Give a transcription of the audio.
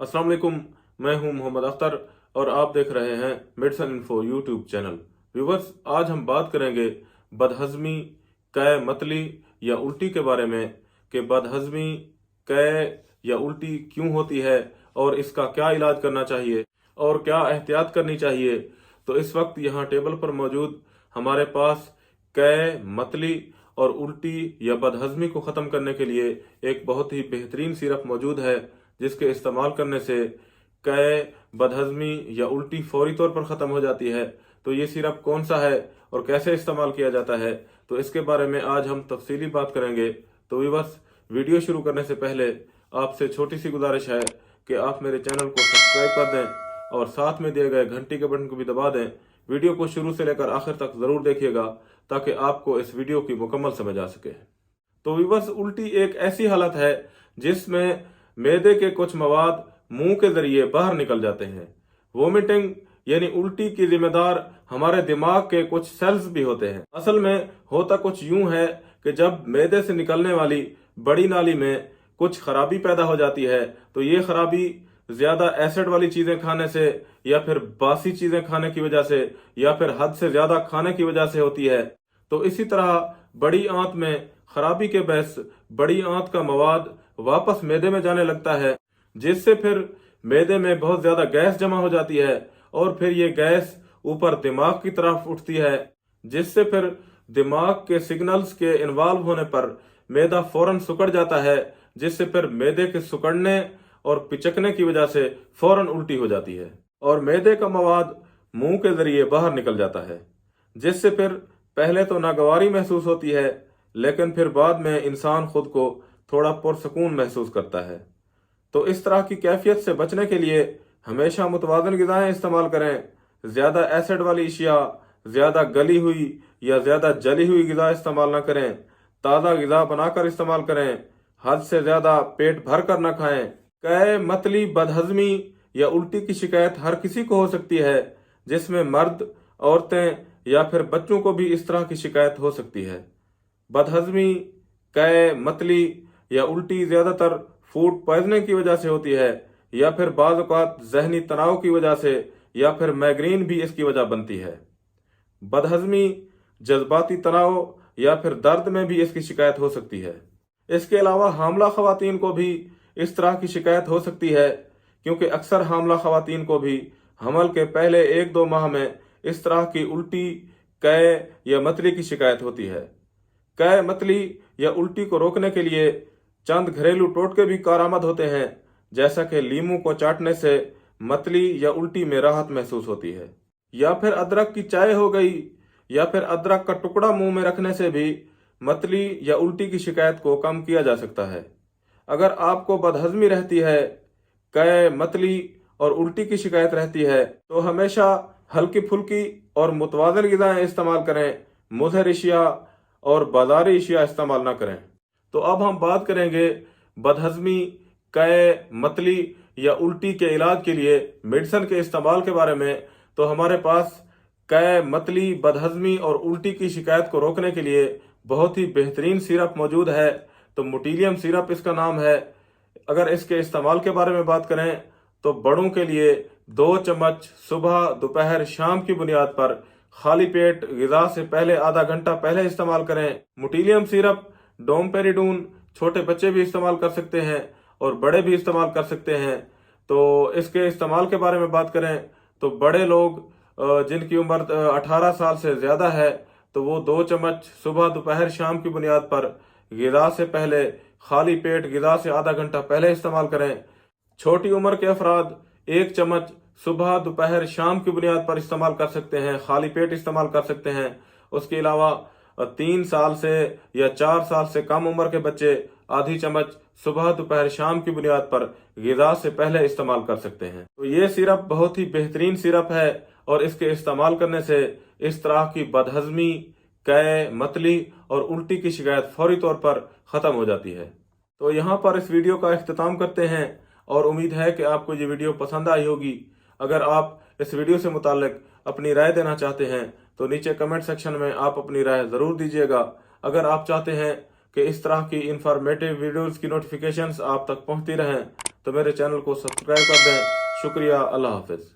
अस्सलाम वालेकुम। मैं हूं मोहम्मद अख्तर और आप देख रहे हैं medicine info YouTube channel. Viewers, आज हम बात करेंगे बदहजमी, कै मतली या उल्टी के बारे में कि बदहजमी, कै या उल्टी क्यों होती है और इसका क्या इलाज करना चाहिए और क्या एहतियात करनी चाहिए। तो इस वक्त यहाँ टेबल पर मौजूद हमारे पास कै, मतली और उल्टी या बदहजमी को ख़त्म करने के लिए एक बहुत ही बेहतरीन सिरप मौजूद है, जिसके इस्तेमाल करने से कै, बदहजमी या उल्टी फौरी तौर पर ख़त्म हो जाती है। तो ये सिरप कौन सा है और कैसे इस्तेमाल किया जाता है, तो इसके बारे में आज हम तफसीली बात करेंगे। तो व्यूअर्स, वीडियो शुरू करने से पहले आपसे छोटी सी गुजारिश है कि आप मेरे चैनल को सब्सक्राइब कर दें और साथ में दिए गए घंटी के बटन को भी दबा दें। वीडियो को शुरू से लेकर आखिर तक ज़रूर देखिएगा ताकि आपको इस वीडियो की मुकम्मल समझ आ सके। तो व्यूअर्स, उल्टी एक ऐसी हालत है जिसमें मैदे के कुछ मवाद मुंह के जरिए बाहर निकल जाते हैं। वोमिटिंग यानी उल्टी की जिम्मेदार हमारे दिमाग के कुछ सेल्स भी होते हैं। असल में होता कुछ यूं है कि जब मैदे से निकलने वाली बड़ी नाली में कुछ खराबी पैदा हो जाती है, तो ये खराबी ज्यादा एसिड वाली चीजें खाने से या फिर बासी चीजें खाने की वजह से या फिर हद से ज्यादा खाने की वजह से होती है। तो इसी तरह बड़ी आंत में खराबी के बहस बड़ी आंत का मवाद वापस मैदे में जाने लगता है, जिससे फिर मैदे में बहुत ज्यादा गैस जमा हो जाती है और फिर ये गैस ऊपर दिमाग की तरफ उठती है, जिससे फिर दिमाग के सिग्नल्स के इन्वॉल्व होने पर मैदा फौरन सुकड़ जाता है, जिससे फिर मैदे के सुकड़ने और पिचकने की वजह से फौरन उल्टी हो जाती है और मैदे का मवाद मुंह के जरिए बाहर निकल जाता है, जिससे फिर पहले तो नागवारी महसूस होती है, लेकिन फिर बाद में इंसान खुद को थोड़ा पुरसकून महसूस करता है। तो इस तरह की कैफियत से बचने के लिए हमेशा मुतवाज़न ग़िज़ाएं इस्तेमाल करें। ज़्यादा एसिड वाली अशिया, ज़्यादा गली हुई या ज़्यादा जली हुई ग़िज़ा इस्तेमाल ना करें। ताज़ा ग़िज़ा बनाकर इस्तेमाल करें। हद से ज़्यादा पेट भर कर ना खाएं। कै, मतली, बदहजमी या उल्टी की शिकायत हर किसी को हो सकती है, जिसमें मर्द, औरतें या फिर बच्चों को भी इस तरह की शिकायत हो सकती है। बदहजमी, कै, मतली या उल्टी ज़्यादातर फूड पॉइजनिंग की वजह से होती है या फिर बाज़ औक़ात ज़हनी तनाव की वजह से या फिर माइग्रेन भी इसकी वजह बनती है। बदहजमी जज्बाती तनाव या फिर दर्द में भी इसकी शिकायत हो सकती है। इसके अलावा हामला ख़वातीन को भी इस तरह की शिकायत हो सकती है, क्योंकि अक्सर हामला ख़वातीन को भी हमल के पहले 1-2 माह में इस तरह की उल्टी, कै या मतली की शिकायत होती है। कै, मतली या उल्टी को रोकने के लिए चंद घरेलू टोटके भी कारआमद होते हैं, जैसा कि लीमू को चाटने से मतली या उल्टी में राहत महसूस होती है, या फिर अदरक की चाय हो गई, या फिर अदरक का टुकड़ा मुंह में रखने से भी मतली या उल्टी की शिकायत को कम किया जा सकता है। अगर आपको बदहजमी रहती है, कै, मतली और उल्टी की शिकायत रहती है, तो हमेशा हल्की फुल्की और मुतवाज़न ग़िज़ाएं इस्तेमाल करें। मुज़हिर अशिया और बाज़ारी अशिया इस्तेमाल ना करें। तो अब हम बात करेंगे बदहजमी, कै, मतली या उल्टी के इलाज के लिए मेडिसिन के इस्तेमाल के बारे में। तो हमारे पास कै, मतली, बदहजमी और उल्टी की शिकायत को रोकने के लिए बहुत ही बेहतरीन सिरप मौजूद है। तो मोटिलियम सिरप इसका नाम है। अगर इसके इस्तेमाल के बारे में बात करें तो बड़ों के लिए 2 चम्मच सुबह, दोपहर, शाम की बुनियाद पर खाली पेट ग़िज़ा से पहले आधा घंटा पहले इस्तेमाल करें। मोटिलियम सिरप डोमपेरिडून छोटे बच्चे भी इस्तेमाल कर सकते हैं और बड़े भी इस्तेमाल कर सकते हैं। तो इसके इस्तेमाल के बारे में बात करें तो बड़े लोग जिनकी उम्र 18 साल से ज़्यादा है, तो वो 2 चम्मच सुबह, दोपहर, शाम की बुनियाद पर ग़िज़ा से पहले खाली पेट ग़िज़ा से आधा घंटा पहले इस्तेमाल करें। छोटी उम्र के अफराद 1 चम्मच सुबह, दोपहर, शाम की बुनियाद पर इस्तेमाल कर सकते हैं, खाली पेट इस्तेमाल कर सकते हैं। उसके अलावा 3 साल से या 4 साल से कम उम्र के बच्चे आधी चम्मच सुबह, दोपहर, शाम की बुनियाद पर ग़िज़ा से पहले इस्तेमाल कर सकते हैं। तो ये सिरप बहुत ही बेहतरीन सिरप है और इसके इस्तेमाल करने से इस तरह की बदहजमी, कै, मतली और उल्टी की शिकायत फौरी तौर पर ख़त्म हो जाती है। तो यहाँ पर इस वीडियो का इख्तिताम करते हैं और उम्मीद है कि आपको ये वीडियो पसंद आई होगी। अगर आप इस वीडियो से मुताल्लिक अपनी राय देना चाहते हैं तो नीचे कमेंट सेक्शन में आप अपनी राय ज़रूर दीजिएगा। अगर आप चाहते हैं कि इस तरह की इंफॉर्मेटिव वीडियोस की नोटिफिकेशंस आप तक पहुंचती रहें تو میرے چینل کو سبسکرائب کر دیں۔ شکریہ، اللہ حافظ۔